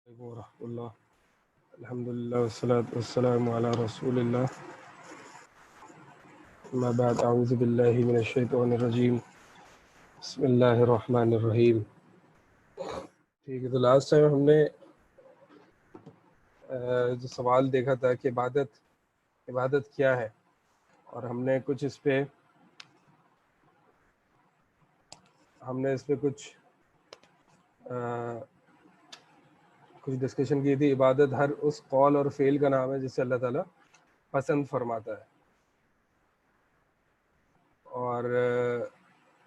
ورحمۃ اللہ الحمد للہ والصلاۃ والسلام علی رسول اللہ اما بعد اعوذ باللہ من الشیطان الرجیم بسم اللہ الرحمن الرحیم. ٹھیک ہے، تو لاسٹ ٹائم ہم نے جو سوال دیکھا تھا کہ عبادت کیا ہے، اور ہم نے اس پہ کچھ ڈسکشن کی تھی. عبادت ہر اس قول اور فعل کا نام ہے جسے اللہ تعالیٰ پسند فرماتا ہے. اور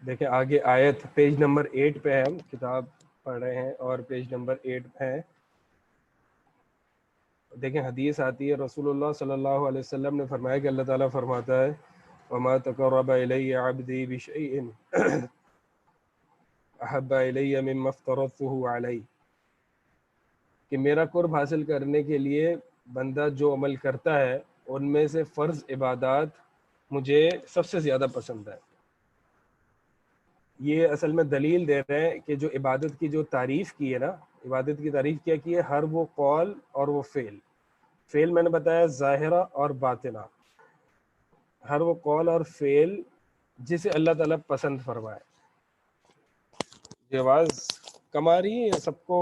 دیکھیں آگے آیت پیج نمبر 8 پہ ہے، ہم کتاب پڑھ رہے ہیں اور پیج نمبر 8 پہ ہیں. دیکھیں حدیث آتی ہے، رسول اللہ صلی اللہ علیہ وسلم نے فرمایا کہ اللہ تعالیٰ فرماتا ہے وَمَا تَقَرَّبَ إِلَيَّ عَبْدِي بِشَيْءٍ أَحَبَّ إِلَيَّ مِمَّا افْتَرَضْتُهُ عَلَيْهِ، کہ میرا قرب حاصل کرنے کے لیے بندہ جو عمل کرتا ہے ان میں سے فرض عبادات مجھے سب سے زیادہ پسند ہے. یہ اصل میں دلیل دے رہے ہیں کہ جو عبادت کی جو تعریف کی ہے نا، عبادت کی تعریف کیا کی ہے؟ ہر وہ قول اور وہ فعل میں نے بتایا ظاہرہ اور باطنہ، ہر وہ قول اور فعل جسے اللہ تعالیٰ پسند فرمائے. یہ آواز کم آ رہی ہے سب کو؟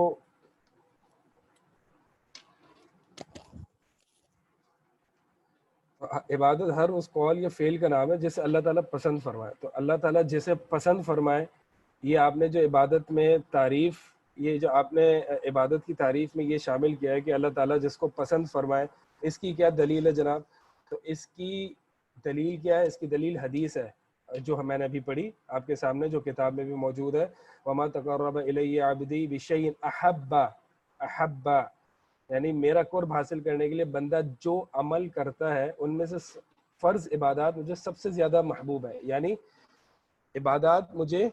عبادت ہر اس قول یا فعل کا نام ہے جسے اللہ تعالیٰ پسند فرمائے. تو اللہ تعالیٰ جسے پسند فرمائے، یہ آپ نے جو عبادت میں تعریف، یہ جو آپ نے عبادت کی تعریف میں یہ شامل کیا ہے کہ اللہ تعالیٰ جس کو پسند فرمائے. اس کی کیا دلیل ہے جناب؟ تو اس کی دلیل کیا ہے؟ اس کی دلیل حدیث ہے جو میں نے ابھی پڑھی آپ کے سامنے، جو کتاب میں بھی موجود ہے. وَمَا تَقَرَّبَ إِلَيَّ عَبْدِي بِشَيْءٍ أَحَبَّ، یعنی میرا قرب حاصل کرنے کے لیے بندہ جو عمل کرتا ہے ان میں سے فرض عبادات مجھے سب سے زیادہ محبوب ہے. یعنی عبادات مجھے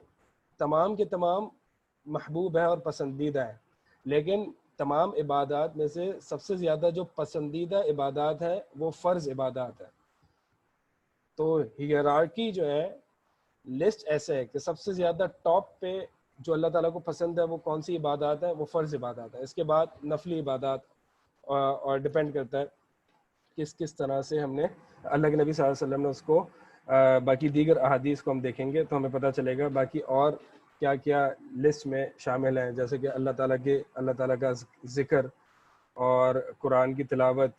تمام کے تمام محبوب ہے اور پسندیدہ ہے، لیکن تمام عبادات میں سے سب سے زیادہ جو پسندیدہ عبادات ہے وہ فرض عبادات ہے. تو ہیرارکی جو ہے، لسٹ ایسے ہے کہ سب سے زیادہ ٹاپ پہ جو اللہ تعالیٰ کو پسند ہے وہ کون سی عبادات ہے؟ وہ فرض عبادات ہے. اس کے بعد نفلی عبادات، اور ڈپینڈ کرتا ہے کس طرح سے ہم نے اللہ کے نبی صلی اللہ علیہ وسلم نے اس کو، باقی دیگر احادیث کو ہم دیکھیں گے تو ہمیں پتہ چلے گا باقی اور کیا کیا لسٹ میں شامل ہیں، جیسے کہ اللہ تعالیٰ کا ذکر اور قرآن کی تلاوت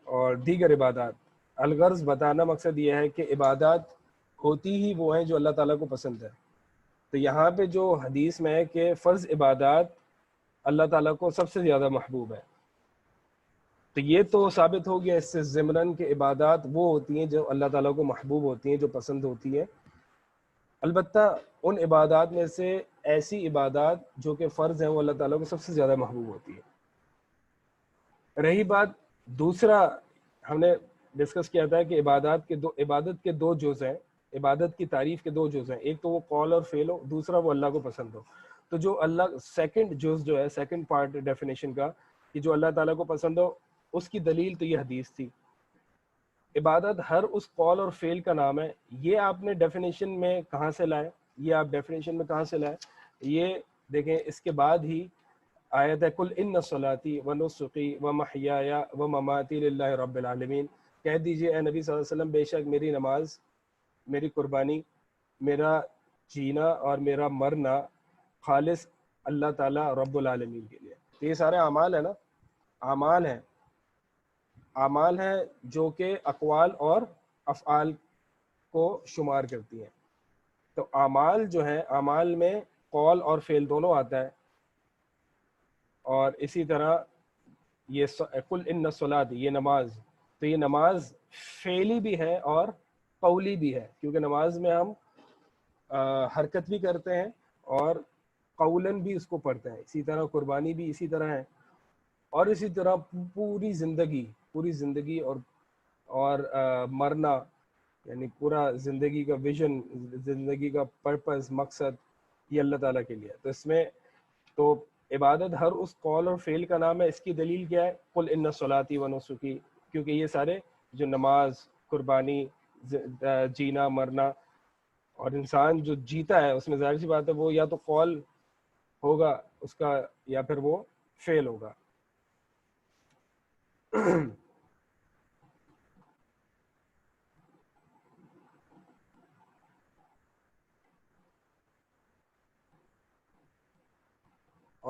اور دیگر عبادات. الغرض بتانا مقصد یہ ہے کہ عبادات ہوتی ہی وہ ہیں جو اللہ تعالیٰ کو پسند ہے. تو یہاں پہ جو حدیث میں ہے کہ فرض عبادات اللہ تعالیٰ کو سب سے زیادہ محبوب ہے، تو یہ تو ثابت ہو گیا اس سے ضمناً کہ عبادات وہ ہوتی ہیں جو اللہ تعالیٰ کو محبوب ہوتی ہیں، جو پسند ہوتی ہیں. البتہ ان عبادات میں سے ایسی عبادات جو کہ فرض ہیں وہ اللہ تعالیٰ کو سب سے زیادہ محبوب ہوتی ہے. رہی بات دوسرا، ہم نے ڈسکس کیا تھا کہ عبادت کے دو جز ہیں، عبادت کی تعریف کے دو جز ہیں. ایک تو وہ قول اور فعل ہو، دوسرا وہ اللہ کو پسند ہو. تو جو اللہ سیکنڈ جز جو ہے، سیکنڈ پارٹ ڈیفینیشن کا، کہ جو اللہ تعالیٰ کو پسند ہو، اس کی دلیل تو یہ حدیث تھی. عبادت ہر اس قول اور فعل کا نام ہے. یہ آپ نے ڈیفینیشن میں کہاں سے لائے؟ یہ دیکھیں اس کے بعد ہی آیت ہے قل ان صلاتی و نسکی و محیایا و مماتی للہ رب العالمین. کہہ دیجئے اے نبی صلی اللہ علیہ وسلم، بے شک میری نماز، میری قربانی، میرا جینا اور میرا مرنا خالص اللہ تعالیٰ رب العالمین کے لیے. تو یہ سارے اعمال ہیں نا، اعمال ہیں جو کہ اقوال اور افعال کو شمار کرتی ہیں. تو اعمال جو ہیں، اعمال میں قول اور فعل دونوں آتا ہے. اور اسی طرح یہ قل ان الصلاۃ، یہ نماز، تو یہ نماز فعلی بھی ہے اور قولی بھی ہے، کیونکہ نماز میں ہم حرکت بھی کرتے ہیں اور قولاً بھی اس کو پڑھتے ہیں. اسی طرح قربانی بھی اسی طرح ہے، اور اسی طرح پوری زندگی اور مرنا، یعنی پورا زندگی کا ویژن، زندگی کا پرپز، مقصد، یہ اللہ تعالیٰ کے لیے. تو اس میں تو عبادت ہر اس قول اور فعل کا نام ہے. اس کی دلیل کیا ہے؟ قل ان صلاتی و نسکی، کیونکہ یہ سارے جو نماز، قربانی، جینا مرنا، اور انسان جو جیتا ہے اس میں ظاہر سی بات ہے وہ یا تو قول ہوگا اس کا یا پھر وہ فعل ہوگا. اور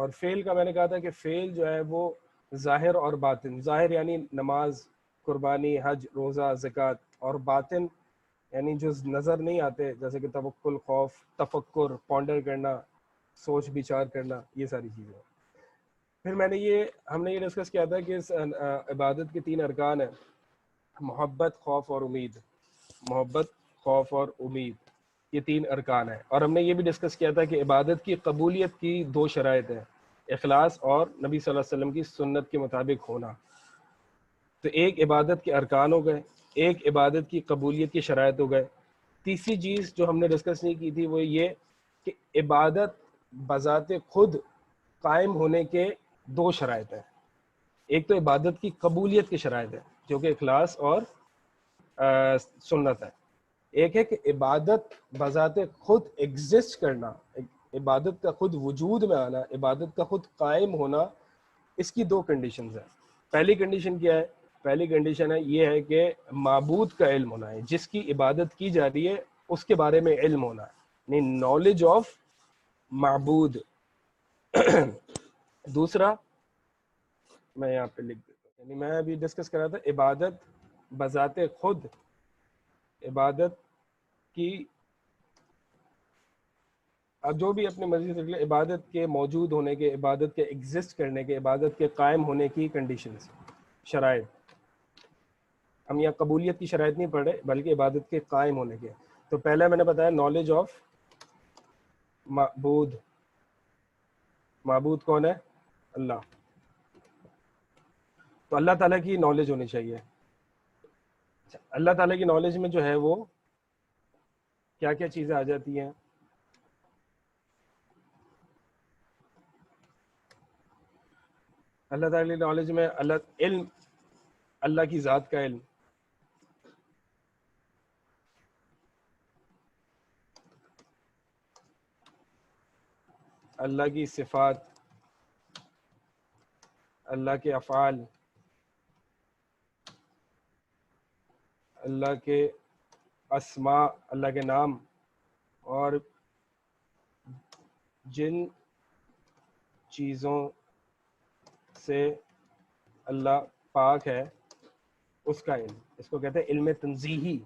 فعل کا میں نے کہا تھا کہ فعل جو ہے وہ ظاہر اور باطن، ظاہر یعنی نماز، قربانی، حج، روزہ، زکوٰۃ، اور باطن یعنی جو نظر نہیں آتے جیسے کہ توکل، خوف، تفکر، پونڈر کرنا، سوچ بچار کرنا، یہ ساری چیزیں۔ پھر ہم نے یہ ڈسکس کیا تھا کہ اس عبادت کے 3 ارکان ہیں، محبت، خوف اور امید۔ محبت، خوف اور امید، یہ 3 ارکان ہیں۔ اور ہم نے یہ بھی ڈسکس کیا تھا کہ عبادت کی قبولیت کی 2 شرائط ہیں، اخلاص اور نبی صلی اللہ علیہ وسلم کی سنت کے مطابق ہونا۔ تو ایک عبادت کے ارکان ہو گئے، ایک عبادت کی قبولیت کی شرائط ہو گئے۔ تیسری چیز جو ہم نے ڈسکس نہیں کی تھی وہ یہ کہ عبادت بذات خود قائم ہونے کے 2 شرائط ہیں۔ ایک تو عبادت کی قبولیت کی شرائط ہے جو کہ اخلاص اور سنت ہے۔ ایک ہے کہ عبادت بذات خود ایگزسٹ کرنا، عبادت کا خود وجود میں آنا، عبادت کا خود قائم ہونا، اس کی 2 کنڈیشنز ہیں۔ پہلی کنڈیشن کیا ہے؟ پہلی کنڈیشن ہے یہ ہے کہ معبود کا علم ہونا ہے، جس کی عبادت کی جا رہی ہے اس کے بارے میں علم ہونا ہے، یعنی نالج آف معبود۔ دوسرا میں یہاں پہ لکھ دیتا ہوں، یعنی میں ابھی ڈسکس کر رہا تھا عبادت بذات خود، عبادت کی، اب جو بھی اپنے مرضی سے نکلے، عبادت کے موجود ہونے کے، عبادت کے ایگزسٹ کرنے کے، عبادت کے قائم ہونے کی کنڈیشنز، شرائط۔ ہم یہاں قبولیت کی شرائط نہیں پڑھ رہے بلکہ عبادت کے قائم ہونے کے۔ تو پہلے میں نے بتایا نالج آف معبود۔ معبود کون ہے؟ اللہ۔ تو اللہ تعالیٰ کی نالج ہونی چاہیے۔ اللہ تعالیٰ کی نالج میں جو ہے وہ کیا کیا چیزیں آ جاتی ہیں؟ اللہ تعالیٰ کی نالج میں علم، اللہ کی ذات کا علم، اللہ کی صفات، اللہ کے افعال، اللہ کے اسماء، اللہ کے نام، اور جن چیزوں سے اللہ پاک ہے اس کا علم، اس کو کہتے ہیں علم تنزیہی۔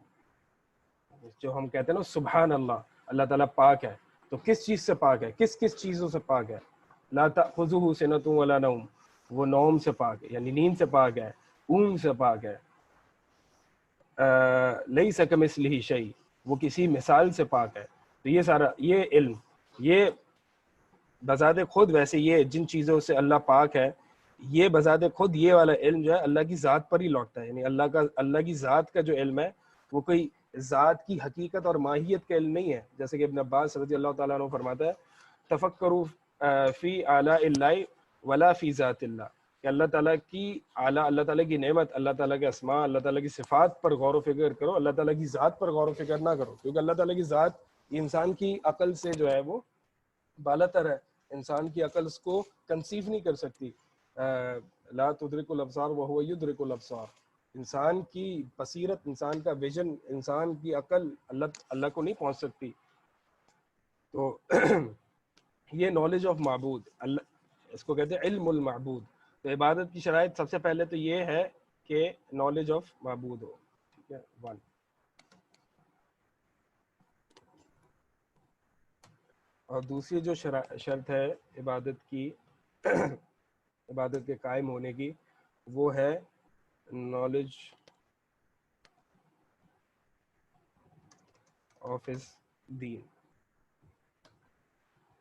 جو ہم کہتے ہیں نا سبحان اللہ، اللہ تعالیٰ پاک ہے، تو کس چیز سے پاک ہے؟ کس کس چیزوں سے پاک ہے؟ لا تأخذہ سنۃ ولا نوم، وہ نوم سے پاک ہے یعنی نیند سے پاک ہے، اونگ سے پاک ہے۔ لیس کمثلہ شیء، وہ کسی مثال سے پاک ہے۔ تو یہ سارا یہ علم، یہ بذات خود، ویسے یہ جن چیزوں سے اللہ پاک ہے، یہ بذات خود یہ والا علم جو ہے اللہ کی ذات پر ہی لوٹتا ہے، یعنی اللہ کی ذات کا جو علم ہے وہ کوئی ذات کی حقیقت اور ماہیت کا علم نہیں ہے۔ جیسے کہ ابن عباس رضی اللہ تعالیٰ عنہ فرماتا ہے تفکروا فی آلاء اللہ ولا فی ذات اللہ، کہ اللہ تعالیٰ کی اعلیٰ، اللہ تعالیٰ کی نعمت، اللہ تعالیٰ کے اسماء، اللہ تعالیٰ کی صفات پر غور و فکر کرو، اللہ تعالیٰ کی ذات پر غور و فکر نہ کرو، کیونکہ اللہ تعالیٰ کی ذات انسان کی عقل سے جو ہے وہ بالاتر ہے، انسان کی عقل اس کو کنسیو نہیں کر سکتی۔ لا تدرک الابصار وہو یدرک الابصار، انسان کی بصیرت، انسان کا ویژن، انسان کی عقل اللہ کو نہیں پہنچ سکتی۔ تو یہ نالج آف معبود، اللہ اس کو کہتے ہیں علم المعبود۔ تو عبادت کی شرائط سب سے پہلے تو یہ ہے کہ نالج آف معبود ہو، ٹھیک ہے، 1۔ اور دوسری جو شرط ہے عبادت کی عبادت کے قائم ہونے کی، وہ ہے نالج آف ہز دین،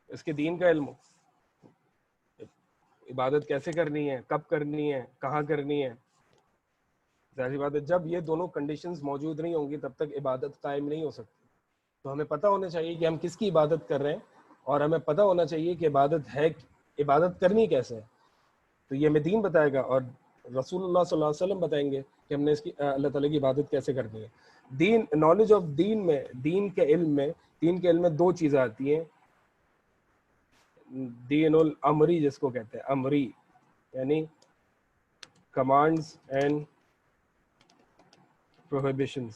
اس کے دین کا علم ہو، عبادت کیسے کرنی ہے، کب کرنی ہے، کہاں کرنی ہے۔ ظاہری بات ہے جب یہ دونوں کنڈیشنز موجود نہیں ہوں گی تب تک عبادت قائم نہیں ہو سکتی۔ تو ہمیں پتہ ہونا چاہیے کہ ہم کس کی عبادت کر رہے ہیں، اور ہمیں پتہ ہونا چاہیے کہ عبادت کرنی کیسے ہے۔ تو یہ ہمیں دین بتائے گا، اور رسول اللہ صلی اللہ علیہ وسلم بتائیں گے کہ ہم نے اس کی اللہ تعالیٰ کی عبادت کیسے کرنی ہے۔ دین، نالج آف دین میں، دین کے علم میں 2 چیزیں آتی ہیں، دین الامری جس کو کہتے ہیں، امری یعنی commands and prohibitions,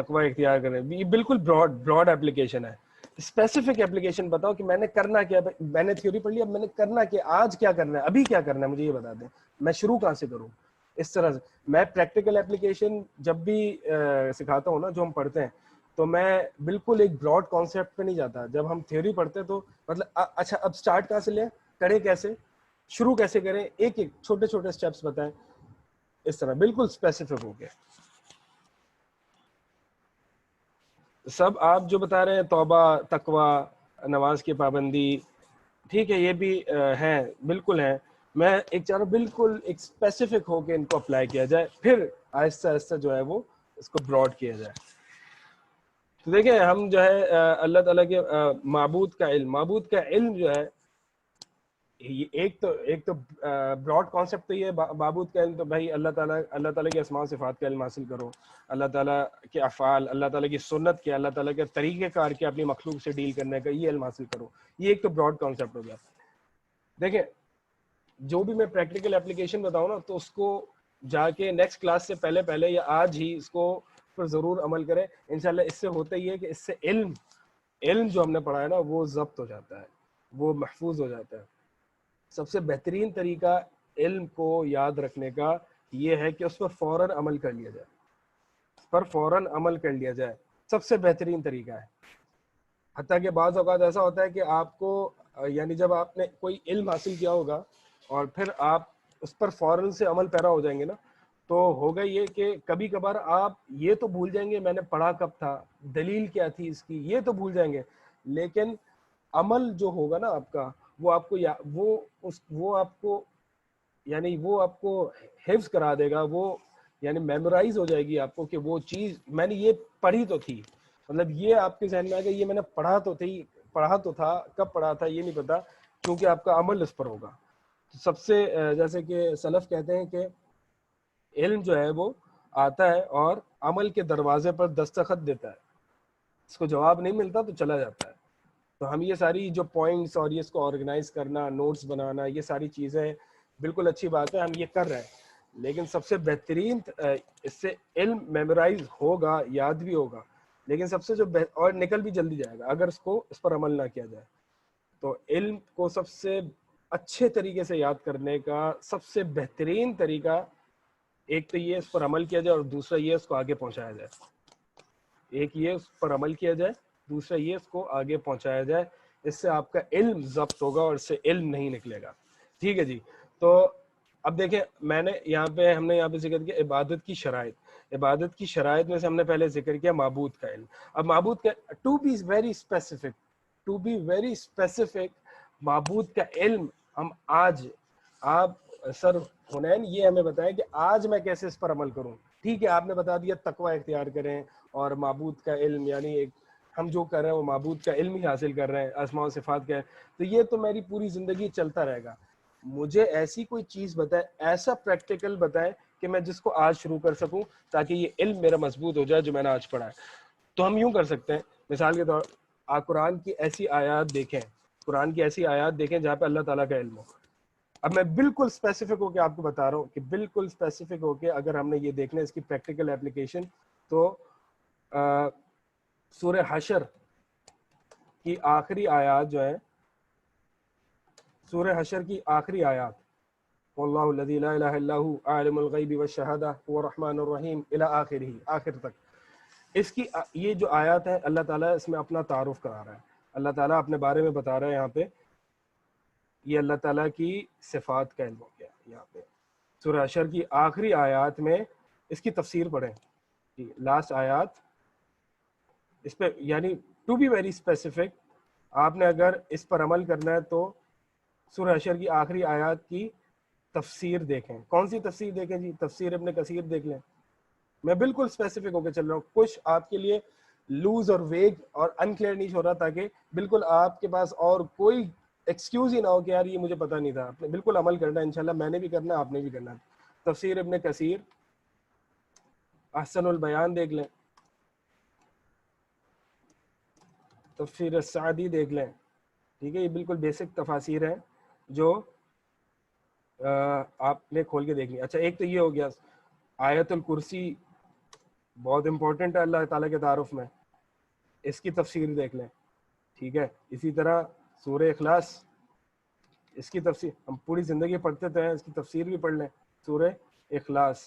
تقوی اختیار کریں. یہ بالکل براڈ اپلیکیشن ہے. اسپیسیفک اپلیکیشن بتاؤ کہ میں نے کرنا کیا. میں نے تھیوری پڑھ لی, اب میں نے کرنا کیا, آج کیا کرنا ہے, ابھی کیا کرنا ہے, مجھے یہ بتا دیں, میں شروع کہاں سے کروں. اس طرح سے میں پریکٹیکل اپلیکیشن جب بھی سکھاتا ہوں نا, جو ہم پڑھتے ہیں, تو میں بالکل ایک براڈ کانسیپٹ پہ نہیں جاتا. جب ہم تھیوری پڑھتے ہیں تو مطلب اچھا اب سٹارٹ کہاں سے لیں, کریں کیسے, شروع کیسے کریں, ایک ایک چھوٹے چھوٹے اسٹیپس بتائیں, اس طرح بالکل اسپیسیفک ہو گیا. سب آپ جو بتا رہے ہیں, توبہ, تقوی, نماز کی پابندی, ٹھیک ہے, یہ بھی ہیں, بالکل ہیں. میں ایک چاہ رہا ہوں بالکل ایک اسپیسیفک ہو کے ان کو اپلائی کیا جائے, پھر آہستہ آہستہ جو ہے وہ اس کو براڈ کیا جائے. تو دیکھیں ہم جو ہے اللہ تعالیٰ کے معبود کا علم جو ہے, ایک تو براڈ کانسیپٹ تو یہ معبود کا علم, تو بھائی اللہ تعالیٰ کے اسماء و صفات کا علم حاصل کرو, اللہ تعالیٰ کے افعال, اللہ تعالیٰ کی سنت کے, اللہ تعالیٰ کے طریقہ کار کے اپنی مخلوق سے ڈیل کرنے کا یہ علم حاصل کرو. یہ ایک تو براڈ کانسیپٹ ہو گیا. دیکھیں جو بھی میں پریکٹیکل اپلیکیشن بتاؤں نا, تو اس کو جا کے نیکسٹ کلاس سے پہلے یا آج ہی اس کو پر ضرور عمل کریں انشاءاللہ. اس سے ہوتا ہی ہے کہ اس سے علم جو ہم نے پڑھا ہے نا وہ ضبط ہو جاتا ہے, وہ محفوظ ہو جاتا ہے. سب سے بہترین طریقہ علم کو یاد رکھنے کا یہ ہے کہ اس پر فوراً عمل کر لیا جائے, اس پر فوراً عمل کر لیا جائے, سب سے بہترین طریقہ ہے. حتیٰ کہ بعض اوقات ایسا ہوتا ہے کہ آپ کو یعنی جب آپ نے کوئی علم حاصل کیا ہوگا اور پھر آپ اس پر فوراً سے عمل پیرا ہو جائیں گے نا, تو ہوگا یہ کہ کبھی کبھار آپ یہ تو بھول جائیں گے میں نے پڑھا کب تھا, دلیل کیا تھی اس کی, یہ تو بھول جائیں گے, لیکن عمل جو ہوگا نا آپ کا, وہ آپ کو یعنی وہ آپ کو حفظ کرا دے گا, وہ یعنی میمورائز ہو جائے گی آپ کو کہ وہ چیز میں نے یہ پڑھی تو تھی, مطلب یہ آپ کے ذہن میں آ گیا, یہ میں نے پڑھا تو تھا, کب پڑھا تھا یہ نہیں پتا, کیونکہ آپ کا عمل اس پر ہوگا. سب سے جیسے کہ سلف کہتے ہیں کہ علم جو ہے وہ آتا ہے اور عمل کے دروازے پر دستخط دیتا ہے, اس کو جواب نہیں ملتا تو چلا جاتا ہے. تو ہم یہ ساری جو پوائنٹس اور یہ اس کو آرگنائز کرنا, نوٹس بنانا, یہ ساری چیزیں بالکل اچھی بات ہے, ہم یہ کر رہے ہیں, لیکن سب سے بہترین اس سے علم میمورائز ہوگا, یاد بھی ہوگا, لیکن سب سے جو اور نکل بھی جلدی جائے گا اگر اس پر عمل نہ کیا جائے. تو علم کو سب سے اچھے طریقے سے یاد کرنے کا سب سے بہترین طریقہ ایک تو یہ اس پر عمل کیا جائے, اور دوسرا یہ اس کو آگے پہنچایا جائے. ایک یہ اس پر عمل کیا جائے, دوسرا یہ اس کو آگے پہنچایا جائے. اس سے آپ کا علم ضبط ہوگا اور اس سے علم نہیں نکلے گا. ٹھیک ہے جی. تو اب دیکھیں ہم نے یہاں پہ ذکر کیا عبادت کی شرائط. عبادت کی شرائط میں سے ہم نے پہلے ذکر کیا معبود کا علم. اب معبود کا ٹو بی ویری اسپیسیفک معبود کا علم ہم آج, آپ سر حنین یہ ہمیں بتائیں کہ آج میں کیسے اس پر عمل کروں. ٹھیک ہے, آپ نے بتا دیا تقوی اختیار کریں اور معبود کا علم, یعنی ایک ہم جو کر رہے ہیں وہ معبود کا علم ہی حاصل کر رہے ہیں, اسماء و صفات کا ہے, تو یہ تو میری پوری زندگی چلتا رہے گا. مجھے ایسی کوئی چیز بتائے, ایسا پریکٹیکل بتائے کہ میں جس کو آج شروع کر سکوں, تاکہ یہ علم میرا مضبوط ہو جائے جو میں نے آج پڑھا ہے. تو ہم یوں کر سکتے ہیں, مثال کے طور آپ قرآن کی ایسی آیات دیکھیں جہاں پہ اللہ تعالیٰ کا علم ہو. اب میں بالکل اسپیسیفک ہو کے آپ کو بتا رہا ہوں کہ بالکل اسپیسیفک ہو کے اگر ہم نے یہ دیکھنا ہے اس کی پریکٹیکل اپلیکیشن, تو سورہ حشر کی آخری آیات جو ہے, سورہ حشر کی آخری آیات, واللہ الذی لا الہ الا هو عالم الغیب والشہادہ هو الرحمن الرحیم الی آخرہ, آخر تک. اس کی یہ جو آیات ہیں اللہ تعالیٰ اس میں اپنا تعارف کرا رہا ہے, اللہ تعالیٰ اپنے بارے میں بتا رہا ہے یہاں پہ. یہ اللہ تعالیٰ کی صفات کا علم ہو گیا. یہاں پہ سورہ حشر کی آخری آیات میں اس کی تفسیر پڑھیں, لاسٹ آیات اس پہ, یعنی ٹو بی ویری اسپیسیفک, آپ نے اگر اس پر عمل کرنا ہے تو سورہ حشر کی آخری آیات کی تفسیر دیکھیں. کون سی تفسیر دیکھیں جی؟ تفسیر ابن کثیر دیکھ لیں. میں بالکل اسپیسیفک ہو کے چل رہا ہوں, کچھ آپ کے لیے لوز اور ویگ اور انکلیئر نہیں ہو رہا, تاکہ بالکل آپ کے پاس اور کوئی ایکسکیوز ہی نہ ہو کہ یار یہ مجھے پتہ نہیں تھا. آپ نے بالکل عمل کرنا ہے انشاءاللہ, میں نے بھی کرنا ہے, آپ نے بھی کرنا ہے. تفسیر ابن کثیر, احسن البیان دیکھ لیں, تفسیر السعدی دیکھ لیں. ٹھیک ہے, یہ بالکل بیسک تفاسیر ہیں جو آپ نے کھول کے دیکھنی. اچھا ایک تو یہ ہو گیا, آیت الکرسی بہت امپورٹنٹ ہے اللہ تعالیٰ کے تعارف میں، اس کی تفسیر دیکھ لیں، ٹھیک ہے. اسی طرح سورہ اخلاص، اس کی تفسیر ہم پوری زندگی پڑھتے تو ہیں، اس کی تفسیر بھی پڑھ لیں، سورہ اخلاص.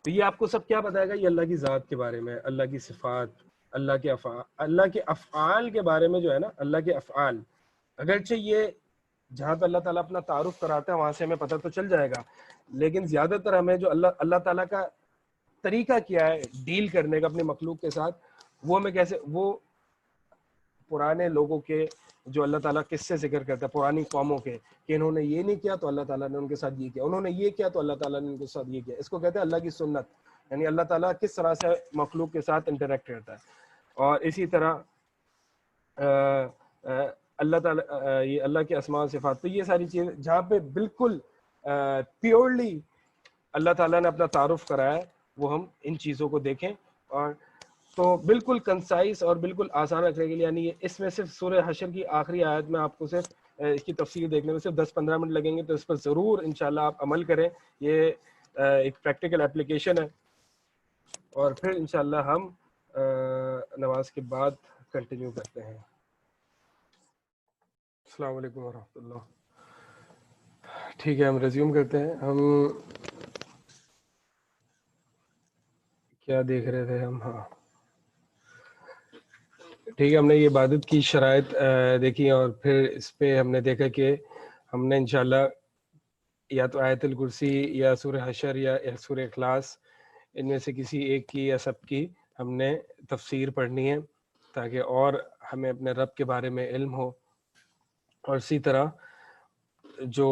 تو یہ آپ کو سب کیا بتائے گا؟ یہ اللہ کی ذات کے بارے میں، اللہ کی صفات، اللہ کے افعال کے بارے میں جو ہے نا، اللہ کے افعال. اگرچہ یہ جہاں پہ اللہ تعالیٰ اپنا تعارف کراتا ہے وہاں سے ہمیں پتہ تو چل جائے گا، لیکن زیادہ تر ہمیں جو اللہ تعالیٰ کا طریقہ کیا ہے ڈیل کرنے کا اپنی مخلوق کے ساتھ، وہ ہمیں کیسے، وہ پرانے لوگوں کے جو اللہ تعالیٰ کس سے ذکر کرتا ہے، پرانی قوموں کے، کہ انہوں نے یہ نہیں کیا تو اللہ تعالیٰ نے ان کے ساتھ یہ کیا، انہوں نے یہ کیا تو اللہ تعالیٰ نے ان کے ساتھ یہ کیا. اس کو کہتے ہیں اللہ کی سنت، یعنی اللہ تعالیٰ کس طرح سے مخلوق کے ساتھ انٹریکٹ کرتا ہے. اور اسی طرح اللہ تعالیٰ یہ اللہ کے اسماء و صفات. تو یہ ساری چیزیں جہاں پہ بالکل پیورلی اللہ تعالیٰ نے اپنا تعارف کرایا ہے، وہ ہم ان چیزوں کو دیکھیں. اور تو بالکل کنسائز اور بالکل آسان رکھنے کے لیے، یعنی یہ اس میں صرف سورہ حشر کی آخری آیت میں آپ کو صرف اس کی تفسیر دیکھنے میں صرف 10-15 منٹ لگیں گے، تو اس پر ضرور انشاءاللہ آپ عمل کریں. یہ ایک پریکٹیکل اپلیکیشن ہے. اور پھر انشاءاللہ ہم نماز کے بعد کنٹینیو کرتے ہیں. السلام علیکم ورحمۃ اللہ. ٹھیک ہے، ہم ریزیوم کرتے ہیں. ہم کیا دیکھ رہے تھے ہم؟ ہاں ٹھیک ہے، ہم نے یہ عبادت کی شرائط دیکھی، اور پھر اس پہ ہم نے دیکھا کہ ہم نے انشاءاللہ یا تو آیت الکرسی یا سورہ حشر یا سورہ اخلاص، ان میں سے کسی ایک کی یا سب کی ہم نے تفسیر پڑھنی ہے، تاکہ اور ہمیں اپنے رب کے بارے میں علم ہو. اور اسی طرح جو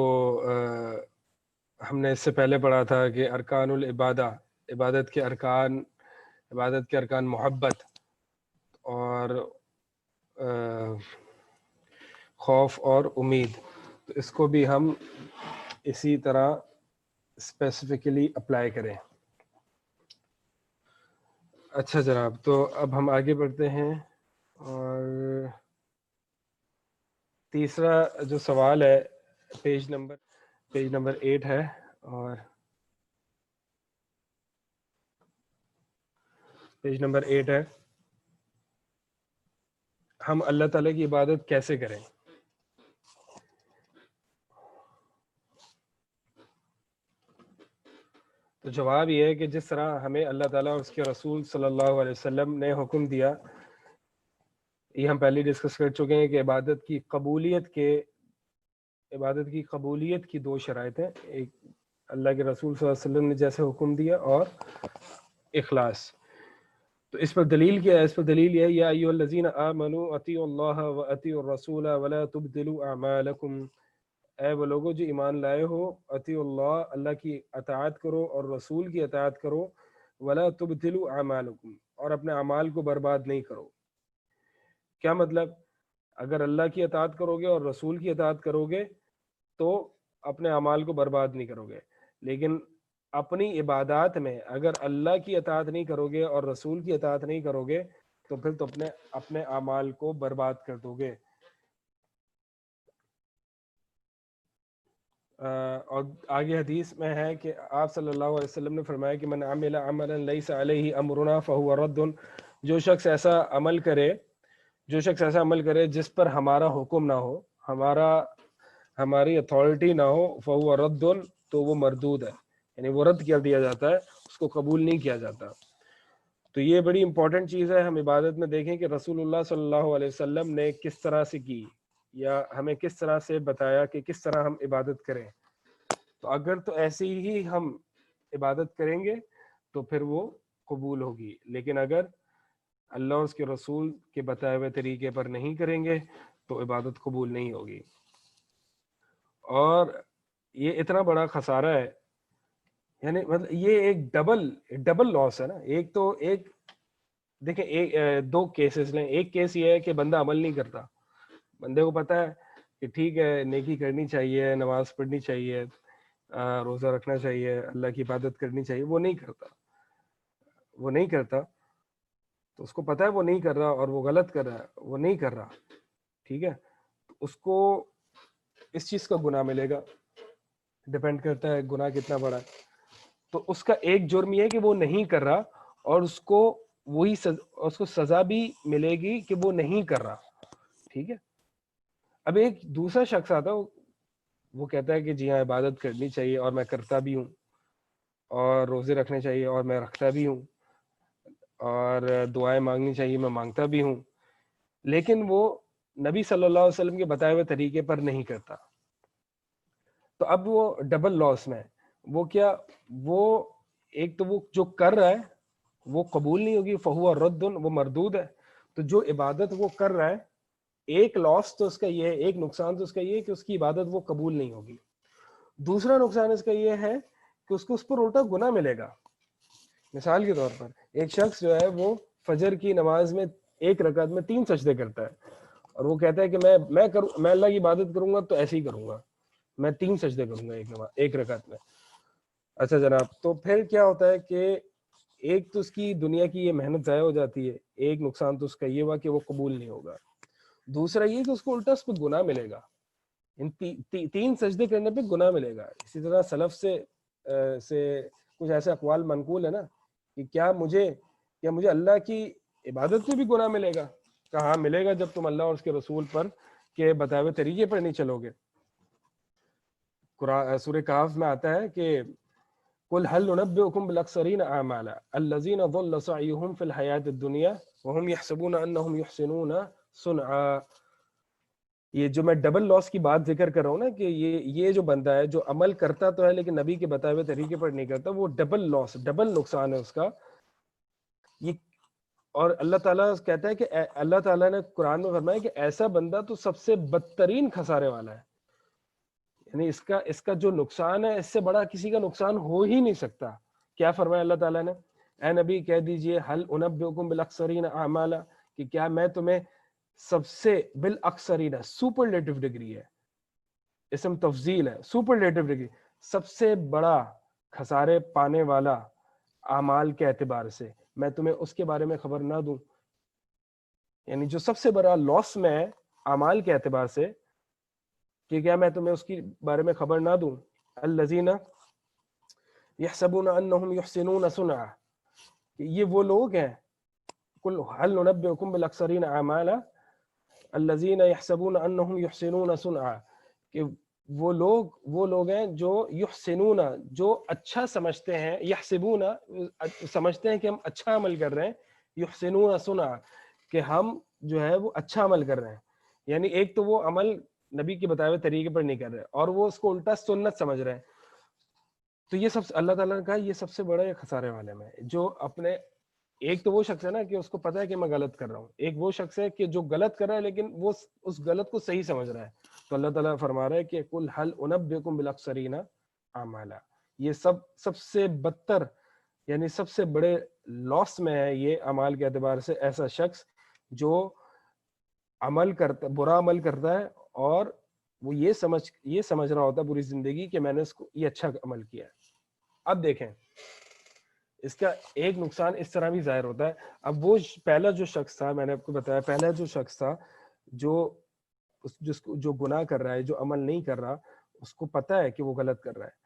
ہم نے اس سے پہلے پڑھا تھا کہ ارکان العبادہ، عبادت کے ارکان محبت اور خوف اور امید، تو اس کو بھی ہم اسی طرح اسپیسیفکلی اپلائی کریں. اچھا جناب، تو اب ہم آگے بڑھتے ہیں. اور تیسرا جو سوال ہے پیج نمبر 8 ہے، اور پیج نمبر 8 ہے، ہم اللہ تعالیٰ کی عبادت کیسے کریں؟ تو جواب یہ ہے کہ جس طرح ہمیں اللہ تعالیٰ اور اس کے رسول صلی اللہ علیہ وسلم نے حکم دیا، یہ ہم پہلے ڈسکس کر چکے ہیں کہ عبادت کی قبولیت کی 2 شرائط ہیں. ایک اللہ کے رسول صلی اللہ علیہ وسلم نے جیسے حکم دیا، اور اخلاص. تو اس پر دلیل کیا ہے؟ اس پر دلیل یہ ہے، یا ایھا الذین آمنوا اطیعوا اللہ واطیعوا الرسول ولا تبطلوا اعمالکم، اے وہ لوگوں جو ایمان لائے ہو، اطیعوا اللہ، اللہ کی اطاعت کرو، اور رسول کی اطاعت کرو، ولا تبطلوا اعمالکم، اور اپنے اعمال کو برباد نہیں کرو. کیا مطلب؟ اگر اللہ کی اطاعت کرو گے اور رسول کی اطاعت کرو گے تو اپنے اعمال کو برباد نہیں کرو گے، لیکن اپنی عبادات میں اگر اللہ کی اطاعت نہیں کرو گے اور رسول کی اطاعت نہیں کرو گے تو پھر تو اپنے اعمال کو برباد کر دو گے. اور آگے حدیث میں ہے کہ آپ صلی اللہ علیہ وسلم نے فرمایا کہ من عمل عملا لیس علیہ امرنا فہو رد، جو شخص ایسا عمل کرے جس پر ہمارا حکم نہ ہو، ہماری اتھارٹی نہ ہو، فہو رد، تو وہ مردود ہے، یعنی وہ رد کر دیا جاتا ہے، اس کو قبول نہیں کیا جاتا. تو یہ بڑی امپورٹنٹ چیز ہے. ہم عبادت میں دیکھیں کہ رسول اللہ صلی اللہ علیہ وسلم نے کس طرح سے کی، یا ہمیں کس طرح سے بتایا کہ کس طرح ہم عبادت کریں. تو اگر تو ایسی ہی ہم عبادت کریں گے تو پھر وہ قبول ہوگی، لیکن اگر اللہ اور اس کے رسول کے بتائے ہوئے طریقے پر نہیں کریں گے تو عبادت قبول نہیں ہوگی. اور یہ اتنا بڑا خسارہ ہے، یعنی مطلب یہ ایک ڈبل لاس ہے نا. ایک تو دیکھیں 2 کیسز لیں. ایک کیس یہ ہے کہ بندہ عمل نہیں کرتا، بندے کو پتہ ہے کہ ٹھیک ہے نیکی کرنی چاہیے، نماز پڑھنی چاہیے، روزہ رکھنا چاہیے، اللہ کی عبادت کرنی چاہیے، وہ نہیں کرتا. تو اس کو پتہ ہے وہ نہیں کر رہا اور وہ غلط کر رہا ہے، وہ نہیں کر رہا، ٹھیک ہے، اس کو اس چیز کا گناہ ملے گا. ڈپینڈ کرتا ہے گناہ کتنا بڑا ہے. تو اس کا ایک جرم یہ ہے کہ وہ نہیں کر رہا، اور اس کو وہی اس کو سزا بھی ملے گی کہ وہ نہیں کر رہا. ٹھیک ہے. اب ایک دوسرا شخص آتا ہے، وہ کہتا ہے کہ جی ہاں عبادت کرنی چاہیے اور میں کرتا بھی ہوں، اور روزے رکھنے چاہیے اور میں رکھتا بھی ہوں، اور دعائیں مانگنی چاہیے میں مانگتا بھی ہوں، لیکن وہ نبی صلی اللہ علیہ وسلم کے بتائے ہوئے طریقے پر نہیں کرتا. تو اب وہ ڈبل لاس میں ہے. وہ کیا، وہ ایک تو وہ جو کر رہا ہے وہ قبول نہیں ہوگی، فہو رد، وہ مردود ہے. تو جو عبادت وہ کر رہا ہے، ایک لاس تو اس کا یہ ہے، ایک نقصان تو اس کا یہ ہے کہ اس کی عبادت وہ قبول نہیں ہوگی. دوسرا نقصان اس کا یہ ہے کہ اس کو اس پر الٹا گناہ ملے گا. مثال کے طور پر ایک شخص جو ہے وہ فجر کی نماز میں ایک رکعت میں 3 سجدے کرتا ہے، اور وہ کہتا ہے کہ میں اللہ کی عبادت کروں گا تو ایسے ہی کروں گا، میں 3 سجدے کروں گا ایک رکعت میں. اچھا جناب، تو پھر کیا ہوتا ہے کہ ایک تو اس کی دنیا کی یہ محنت ضائع ہو جاتی ہے، ایک نقصان تو اس کا یہ ہوا کہ وہ قبول نہیں ہوگا. دوسرا یہ کہ اس کو الٹا اس پہ گناہ ملے گا، ان 3 سجدے کرنے پہ گناہ ملے گا. اسی طرح سلف سے کچھ ایسے اقوال منقول ہے نا کہ کیا مجھے اللہ کی عبادت پہ بھی گناہ ملے گا؟ کہاں ملے گا، جب تم اللہ اور اس کے رسول پر کے بتائے ہوئے طریقے پر نہیں چلو گے. قرآن سورہ کہف میں آتا ہے کہ قل هل ننبئكم بالاخسرین اعمالا الذین ضل سعیهم فی الحیاۃ الدنیا وهم يحسبون انهم يحسنون صنعا. یہ جو میں ڈبل لاس کی بات ذکر کر رہا ہوں نا، کہ یہ جو بندہ ہے جو عمل کرتا تو ہے لیکن نبی کے بتائے ہوئے طریقے پر نہیں کرتا، وہ ڈبل لاس، ڈبل نقصان ہے اس کا. یہ اور اللہ تعالیٰ کہتا ہے کہ اللہ تعالیٰ نے قرآن میں فرمایا کہ ایسا بندہ تو سب سے بدترین خسارے والا ہے. یعنی اس کا جو نقصان ہے، اس سے بڑا کسی کا نقصان ہو ہی نہیں سکتا. کیا فرمایا اللہ تعالیٰ نے؟ اے نبی کہہ دیجئے هل انبئکم بالاخسرین اعمالا، کہ کیا میں تمہیں سب سے بالاکثرین، سپرلیٹو ڈگری ہے، اسم تفضیل ہے، سپرلیٹو ڈگری، سب سے بڑا خسارے پانے والا اعمال کے اعتبار سے میں تمہیں اس کے بارے میں خبر نہ دوں؟ یعنی جو سب سے بڑا لاس میں ہے اعمال کے اعتبار سے، کہ کیا میں تمہیں اس کے بارے میں خبر نہ دوں؟ الذین یحسبون انہم یحسنون صنعا، کہ یہ وہ لوگ ہیں، قل هل ننبئکم بالاکثرین اعمالا الذین یحسبون انہم یحسنون صنعا، کہ وہ لوگ ہیں جو یحسنون، جو اچھا سمجھتے ہیں، یحسبون سمجھتے ہیں کہ ہم اچھا عمل کر رہے ہیں، یحسنون صنعا کہ ہم جو ہے وہ اچھا عمل کر رہے ہیں. یعنی ایک تو وہ عمل نبی کے بتائے ہوئے طریقے پر نہیں کر رہے اور وہ اس کو الٹا سنت سمجھ رہے ہیں. تو یہ سب اللہ تعالیٰ نے کہا یہ سب سے بڑا خسارے والے میں، جو اپنے، ایک تو وہ شخص ہے نا کہ اس کو پتا ہے کہ میں غلط کر رہا ہوں، ایک وہ شخص ہے کہ جو غلط کر رہا ہے لیکن وہ اس غلط کو صحیح سمجھ رہا ہے. تو اللہ تعالیٰ فرما رہا ہے کہ قل هل انبئکم بالاخسرین اعمالا، یہ سب سے بدتر، یعنی سب سے بڑے لاس میں ہے یہ اعمال کے اعتبار سے ایسا شخص جو برا عمل کرتا ہے اور وہ یہ سمجھ رہا ہوتا ہے پوری زندگی کہ میں نے اس کو یہ اچھا عمل کیا ہے. اب دیکھیں اس کا ایک نقصان اس طرح بھی ظاہر ہوتا ہے. اب وہ پہلا جو شخص تھا، میں نے آپ کو بتایا، پہلا جو شخص تھا جو گناہ کر رہا ہے، جو عمل نہیں کر رہا، اس کو پتا ہے کہ وہ غلط کر رہا ہے،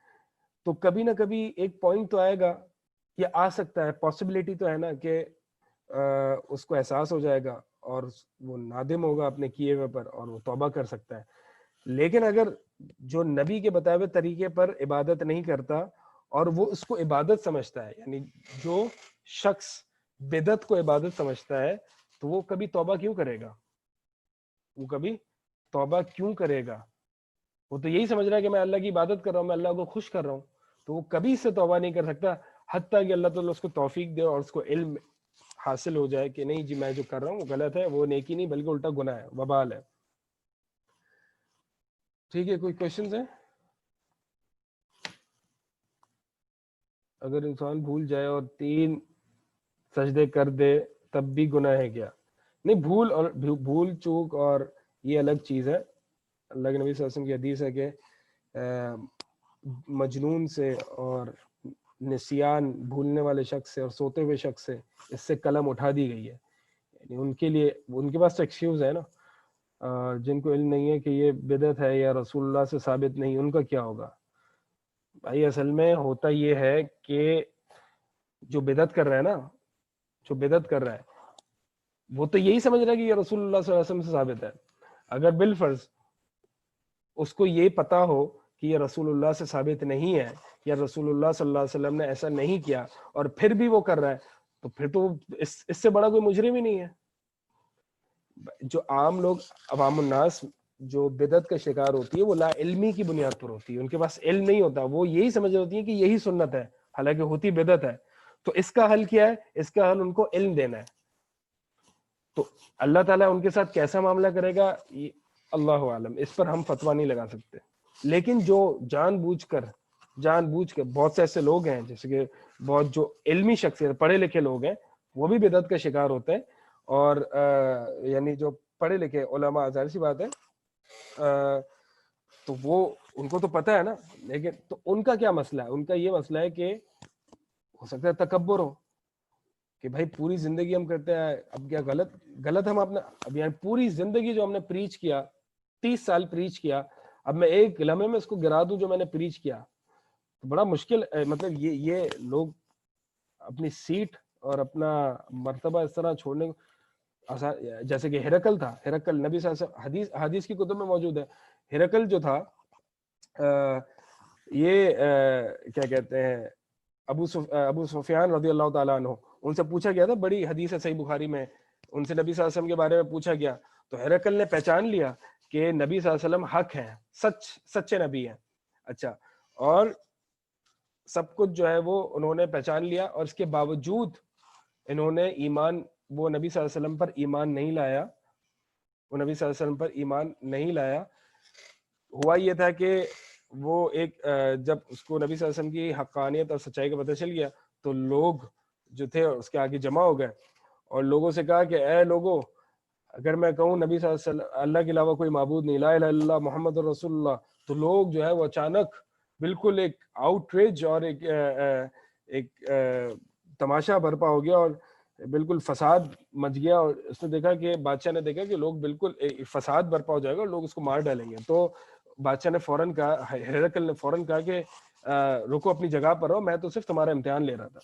تو کبھی نہ کبھی ایک پوائنٹ تو آئے گا، یہ آ سکتا ہے، پاسبلٹی تو ہے نا کہ اس کو احساس ہو جائے گا اور وہ نادم ہوگا اپنے کیے ہوئے پر اور وہ توبہ کر سکتا ہے. لیکن اگر جو نبی کے بتائے ہوئے طریقے پر عبادت نہیں کرتا اور وہ اس کو عبادت سمجھتا ہے، یعنی جو شخص بدعت کو عبادت سمجھتا ہے، تو وہ کبھی توبہ کیوں کرے گا؟ وہ تو یہی سمجھ رہا ہے کہ میں اللہ کی عبادت کر رہا ہوں، میں اللہ کو خوش کر رہا ہوں، تو وہ کبھی سے توبہ نہیں کر سکتا حتیٰ کہ اللہ تعالیٰ اس کو توفیق دے اور اس کو علم حاصل ہو جائے کہ نہیں جی میں جو کر رہا ہوں وہ غلط ہے، وہ نیکی نہیں بلکہ الٹا گناہ ہے، وبال ہے. ٹھیک ہے، کوئی کوشچنز ہیں؟ اگر انسان بھول جائے اور 3 سجدے کر دے تب بھی گناہ ہے کیا؟ نہیں، بھول چوک اور یہ الگ چیز ہے. اللہ کے نبی صلی اللہ علیہ وسلم کی حدیث ہے کہ مجنون سے اور نسیان، بھولنے والے شخص سے اور سوتے ہوئے شخص سے اس سے قلم اٹھا دی گئی ہے. یعنی ان کے لیے، ان کے پاس تو ایکسکیوز ہے نا، جن کو علم نہیں ہے کہ یہ بدعت ہے یا رسول اللہ سے ثابت نہیں، ان کا کیا ہوگا؟ بھائی اصل میں ہوتا یہ ہے کہ جو بدعت کر رہا ہے نا، جو بدعت کر رہا ہے وہ تو یہی سمجھ رہا ہے کہ یہ رسول اللہ صلی اللہ علیہ وسلم سے ثابت ہے. اگر بالفرض اس کو یہ پتا ہو کہ یہ رسول اللہ سے ثابت نہیں ہے، یا رسول اللہ صلی اللہ علیہ وسلم نے ایسا نہیں کیا، اور پھر بھی وہ کر رہا ہے، تو پھر تو اس سے بڑا کوئی مجرم ہی نہیں ہے. جو عام لوگ، عوام الناس جو بدعت کا شکار ہوتی ہے، وہ لا علمی کی بنیاد پر ہوتی ہے، ان کے پاس علم نہیں ہوتا، وہ یہی سمجھ ہوتی ہے کہ یہی سنت ہے، حالانکہ ہوتی بدعت ہے. تو اس کا حل کیا ہے؟ اس کا حل ان کو علم دینا ہے. تو اللہ تعالیٰ ان کے ساتھ کیسا معاملہ کرے گا یہ اللہ عالم، اس پر ہم فتویٰ نہیں لگا سکتے. لیکن جو جان بوجھ کر بہت سے ایسے لوگ ہیں، جیسے کہ بہت جو علمی شخصیت پڑھے لکھے لوگ ہیں، وہ بھی بدعت کا شکار ہوتے ہیں. اور یعنی جو پڑھے لکھے علماء، ظاہر سی بات ہے تو وہ ان کو تو پتہ ہے نا. لیکن تو ان کا کیا مسئلہ ہے؟ ان کا یہ مسئلہ ہے کہ ہو سکتا ہے تکبر ہو کہ بھائی پوری زندگی ہم کرتے ہیں، اب کیا غلط ہم اپنا، اب یعنی پوری زندگی جو ہم نے پریچ کیا، 30 سال پریچ کیا، اب میں ایک لمحے میں اس کو گرا دوں جو میں نے پریچ کیا، تو بڑا مشکل. مطلب یہ لوگ اپنی سیٹ اور اپنا مرتبہ اس طرح چھوڑنے کو، جیسے کہ ہرقل تھا، ہرقل نبی صلی اللہ علیہ وسلم، حدیث کی کتب میں موجود ہے. ہرقل جو تھا یہ کیا کہتے ہیں، ابو سفیان رضی اللہ تعالیٰ عنہ، ان سے پوچھا گیا تھا، بڑی حدیث ہے صحیح بخاری میں، ان سے نبی صلی اللہ علیہ وسلم کے بارے میں پوچھا گیا، تو ہرقل نے پہچان لیا کہ نبی صلی اللہ علیہ وسلم حق ہیں، سچے نبی ہیں. اچھا، اور سب کچھ جو ہے وہ انہوں نے پہچان لیا، اور اس کے باوجود انہوں نے ایمان، وہ نبی صلی اللہ علیہ وسلم پر ایمان نہیں لایا، وہ نبی صلی اللہ علیہ وسلم پر ایمان نہیں لایا. ہوا یہ تھا کہ وہ ایک جب اس کو نبی صلی اللہ علیہ وسلم کی حقانیت اور سچائی کا پتہ چل گیا، تو لوگ جو تھے اس کے آگے جمع ہو گئے، اور لوگوں سے کہا کہ اے لوگوں، اگر میں کہوں نبی صلی اللہ علیہ وسلم اللہ کے علاوہ کوئی معبود نہیں، لا الہ الا اللہ محمد رسول اللہ، تو لوگ جو ہے وہ اچانک بالکل ایک آؤٹریج اور ایک تماشا برپا ہو گیا، اور بالکل فساد مچ گیا. اور اس نے دیکھا کہ بادشاہ نے دیکھا کہ لوگ بالکل فساد برپا ہو جائے گا اور لوگ اس کو مار ڈالیں گے. تو بادشاہ نے فوراً کہا، ہرقل نے فوراً کہا کہ رکو اپنی جگہ پر رہو، میں تو صرف تمہارا امتحان لے رہا تھا.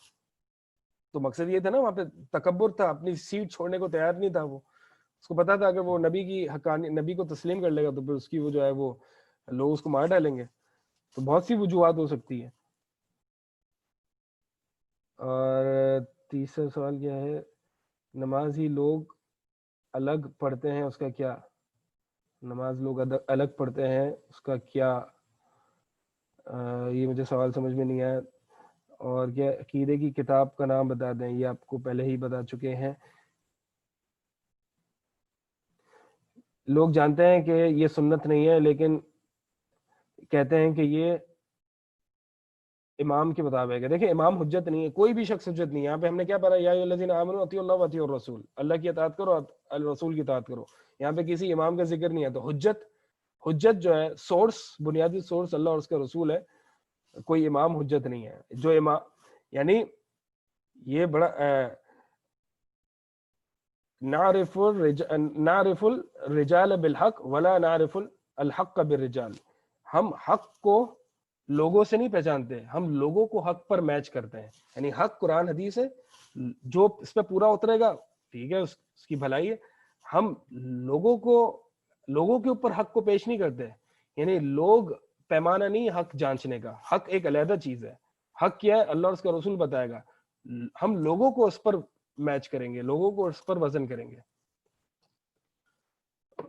تو مقصد یہ تھا نا، وہاں پہ تکبر تھا، اپنی سیٹ چھوڑنے کو تیار نہیں تھا. وہ اس کو پتا تھا اگر وہ نبی کی حقانی، نبی کو تسلیم کر لے گا تو پھر اس کی وہ جو ہے وہ لوگ اس کو مار ڈالیں گے. تو بہت سی وجوہات ہو سکتی ہے. اور تیسرا سوال کیا ہے؟ نماز ہی لوگ الگ پڑھتے ہیں، اس کا کیا؟ نماز لوگ الگ پڑھتے ہیں، اس کا کیا؟ یہ مجھے سوال سمجھ میں نہیں آیا. اور کیا عقیدے کی کتاب کا نام بتا دیں، یہ آپ کو پہلے ہی بتا چکے ہیں. لوگ جانتے ہیں کہ یہ سنت نہیں ہے، لیکن کہتے ہیں کہ یہ امام کے مطابق ہے. دیکھیں امام حجت نہیں ہے، کوئی بھی شخص حجت نہیں ہے. یہاں پہ ہم نے کیا پڑھا؟ یا ایھا الذین آمنوا اطیعوا اللہ واطیعوا الرسول، اللہ کی اطاعت کرو، الرسول کی اطاعت کرو. یہاں پہ کسی امام کا ذکر نہیں ہے. تو حجت جو ہے سورس، بنیادی سورس اللہ اور اس کا رسول ہے، کوئی امام حجت نہیں ہے. جو امام یعنی یہ بڑا نعرف الرجال بالحق ولا نعرف الحق بالرجال. ہم حق کو لوگوں سے نہیں پہچانتے، ہم لوگوں کو حق پر میچ کرتے ہیں. یعنی حق قرآن حدیث ہے، جو اس پہ پورا اترے گا ٹھیک ہے، اس کی بھلائی ہے. ہم لوگوں کے اوپر حق کو پیش نہیں کرتے. یعنی لوگ پیمانہ نہیں حق جانچنے کا، حق ایک علیحدہ چیز ہے. حق کیا ہے اللہ اور اس کا رسول بتائے گا، ہم لوگوں کو اس پر میچ کریں گے، لوگوں کو اس پر وزن کریں گے.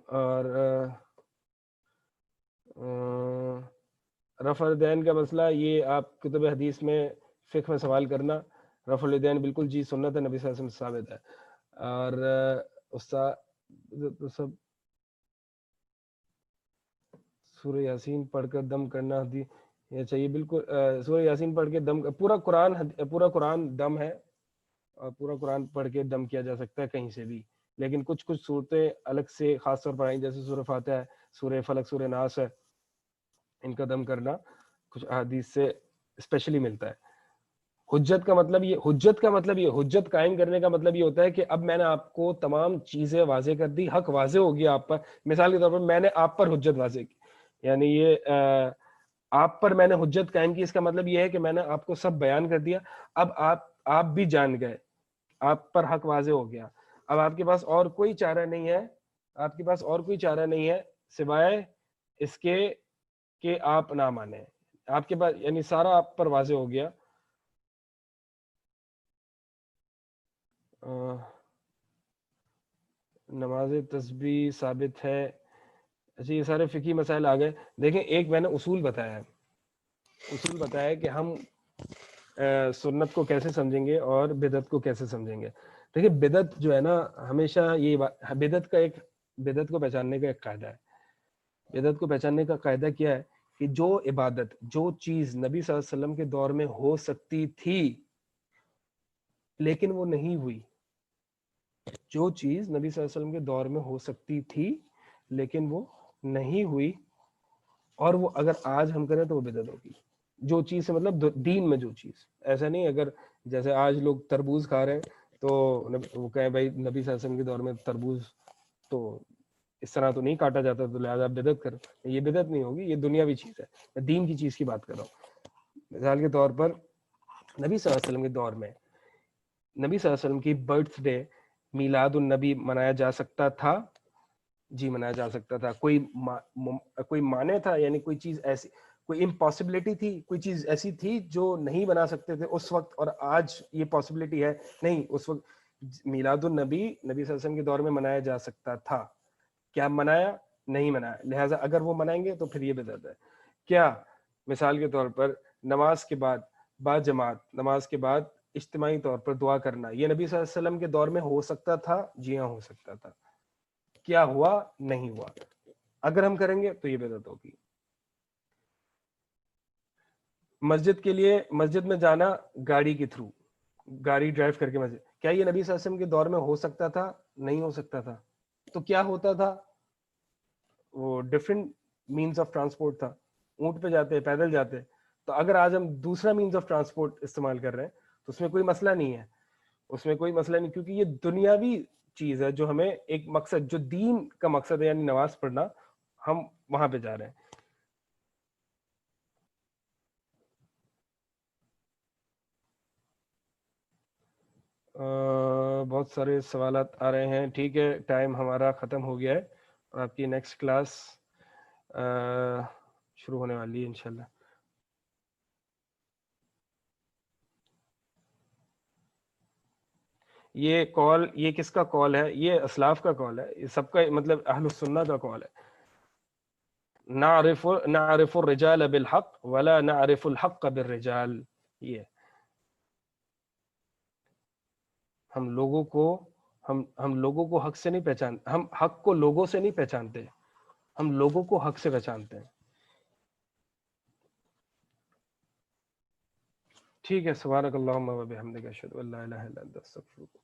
اور رفع الیدین کا مسئلہ، یہ آپ کتب حدیث میں فقہ میں سوال کرنا. رفع الیدین بالکل جی سنت ہے، نبی صلی اللہ علیہ وسلم سے ثابت ہے. اور استاد سب سورہ یاسین پڑھ کر دم کرنا یہ چاہیے. بالکل سورہ یاسین پڑھ کے دم، پورا قرآن دم ہے، اور پورا قرآن پڑھ کے دم کیا جا سکتا ہے کہیں سے بھی. لیکن کچھ صورتیں الگ سے خاص طور پر آئیں، جیسے سورہ فاتحہ ہے، سورہ فلق، سورہ ناس ہے، ان کا دم کرنا کچھ احادیث سے اسپیشلی ملتا ہے. حجت کا مطلب یہ حجت قائم کرنے کا مطلب یہ ہوتا ہے کہ اب میں نے آپ کو تمام چیزیں واضح کر دی، حق واضح ہو گیا آپ پر. مثال کے طور پر میں نے آپ پر حجت واضح کی، یعنی یہ آپ پر میں نے حجت قائم کی، اس کا مطلب یہ ہے کہ میں نے آپ کو سب بیان کر دیا، اب آپ بھی جان گئے، آپ پر حق واضح ہو گیا، اب آپ کے پاس اور کوئی چارہ نہیں ہے، آپ کے پاس اور کوئی چارہ نہیں ہے سوائے اس کے کہ آپ نہ مانیں. آپ کے پاس یعنی سارا آپ پر واضح ہو گیا. نماز تسبیح ثابت ہے. اچھا یہ سارے فقہی مسائل آ گئے. دیکھیں ایک میں نے اصول بتایا ہے، اصول بتایا کہ ہم سنت کو کیسے سمجھیں گے اور بدعت کو کیسے سمجھیں گے. دیکھیں بدعت جو ہے نا، ہمیشہ یہ بدعت کو پہچاننے کا ایک قاعدہ ہے. بدعت کو پہچاننے کا قاعدہ کیا ہے کہ جو عبادت، جو چیز نبی صلی اللہ علیہ وسلم کے دور میں ہو سکتی تھی لیکن وہ نہیں ہوئی، جو چیز نبی صلی اللہ علیہ وسلم کے دور میں ہو سکتی تھی لیکن وہ نہیں ہوئی، اور وہ اگر آج ہم کریں تو وہ بدعت ہوگی. جو چیز سے مطلب دین میں جو چیز، ایسا نہیں اگر جیسے آج لوگ تربوز کھا رہے ہیں تو وہ کہیں بھائی نبی صلی اللہ علیہ وسلم کے دور میں تربوز تو اس طرح تو نہیں کاٹا جاتا تو لہٰذا بدعت کرو، یہ بدعت نہیں ہوگی، یہ دنیاوی چیز ہے. میں دین کی چیز کی بات کر رہا ہوں. مثال کے طور پر نبی صلی اللہ علیہ وسلم کے دور میں نبی صلی اللہ علیہ وسلم کی برتھ ڈے میلاد النبی منایا جا سکتا تھا؟ جی منایا جا سکتا تھا. کوئی معنی تھا؟ یعنی کوئی چیز ایسی، کوئی امپاسبلٹی تھی، کوئی چیز ایسی تھی جو نہیں بنا سکتے تھے اس وقت اور آج یہ پاسبلٹی ہے؟ نہیں. اس وقت میلاد النبی نبی صلی اللہ علیہ وسلم کے دور میں منایا جا سکتا تھا. کیا منایا؟ نہیں منایا. لہٰذا اگر وہ منائیں گے تو پھر یہ بدعت ہے. کیا مثال کے طور پر نماز کے بعد با جماعت، نماز کے بعد اجتماعی طور پر دعا کرنا، یہ نبی صلی اللہ علیہ وسلم کے دور میں ہو سکتا تھا؟ جی ہاں ہو سکتا تھا. کیا ہوا؟ نہیں ہوا. اگر ہم کریں گے تو یہ بدعت ہوگی. مسجد کے لیے، مسجد میں جانا گاڑی کے تھرو، گاڑی ڈرائیو کر کے مسجد، کیا یہ نبی صلی اللہ علیہ وسلم کے دور میں ہو سکتا تھا؟ نہیں ہو سکتا تھا. تو کیا ہوتا تھا؟ وہ ڈفرینٹ مینز آف ٹرانسپورٹ تھا. اونٹ پہ جاتے، پیدل جاتے. تو اگر آج ہم دوسرا مینز آف ٹرانسپورٹ استعمال کر رہے ہیں تو اس میں کوئی مسئلہ نہیں ہے، اس میں کوئی مسئلہ نہیں، کیونکہ یہ دنیاوی چیز ہے جو ہمیں ایک مقصد، جو دین کا مقصد ہے یعنی نماز پڑھنا، ہم وہاں پہ جا رہے ہیں. بہت سارے سوالات آ رہے ہیں. ٹھیک ہے، ٹائم ہمارا ختم ہو گیا ہے اور آپ کی نیکسٹ کلاس شروع ہونے والی ہے انشاءاللہ. یہ کال، یہ کس کا کال ہے؟ یہ اسلاف کا کال ہے، یہ سب کا مطلب اہل السنہ کا کال ہے. نعرف الرجال بالحق ولا نعرف الحق بالرجال. یہ ہم لوگوں کو ہم لوگوں کو حق سے نہیں پہچانتے، ہم حق کو لوگوں سے نہیں پہچانتے، ہم لوگوں کو حق سے پہچانتے ہیں. ٹھیک ہے. سبحانک اللہم و بحمدک اشہد ان لا الہ الا انت استغفرک.